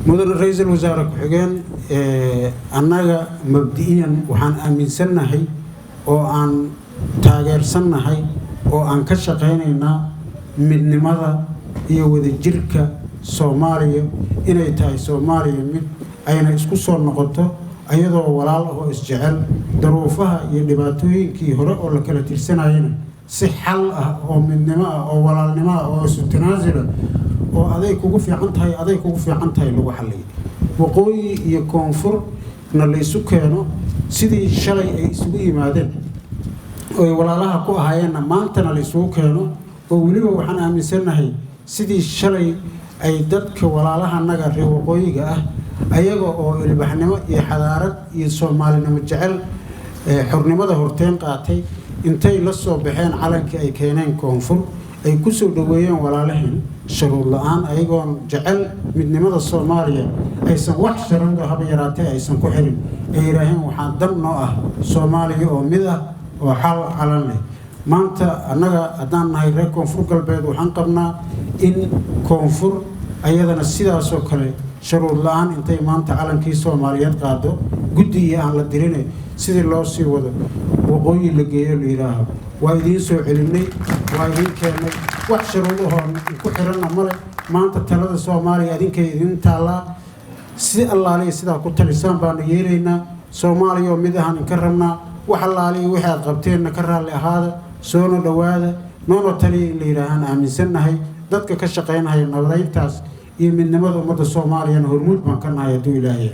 مدن رئيس الوزراء كحجان أننا مبدئيا وحن أمين سنهي أو عن تاجر سنهي أو عن كشقيننا من لماذا يود الجركة سوماليا إن يتاي سوماليا من أين إسكسر نقطة أيضا ولا الله إسجعل ظروفها يدباتوين كي هراء ولا كلا ترسنا هنا سحل أو من نماء أو ولا نماء أو ستنازل oo aday kugu fiican tahay lagu xalliyo waqooyi iyo koonfur na la isu keeno sidii shalay ay isugu yimaadeen oo walaalaha ku ahaayeen maantana la isugu keeno oo waliba waxaan aaminsanahay sidii shalay ay dadka walaalaha naga reer waqooyiga ah ayaga oo ilbaxnimo iyo xadaarad iyo Soomaalinimo jecel xornimada horteen qaatay intay la soo baxeen calankii ay keeneen koonfur ay ku soo dhaweeyeen walaalahan shuruud la'aan ayagoon jecel midnimada Soomaaliya aysan wax shuruud haba yaraatay aysan ku xirin ay yiraahdeen waxaan dan noo ah Soomaaliya oo mid ah oo xal calan leh maanta annaga hadaan nahay reer koonfur galbeed waxaan qabnaa in koonfur ayadana sidaas oo kale shuruud la'aan intay maanta calankii Soomaaliyeed qaado guddi aan la dirin sidii loo sii wado waqooyi la geeyo leeyahay waa idin soo celinay waa idin keenay wax shuruudahoon ku xiranna male maanta talada Soomaaliya idinkay idin taala si allaaliye sida ku talisan baan yeelaynaa Soomaaliya oo mid ahaan ka rabnaa wax allaaliye wixii aad qabteen ka raali ahaada soo dhawaada noono tali leeyahay aaminsanahay dadka ka shaqeynaya nabadayntaas iyo midnimada ummadda Soomaaliya hormuud baan ka nahay Ilaahay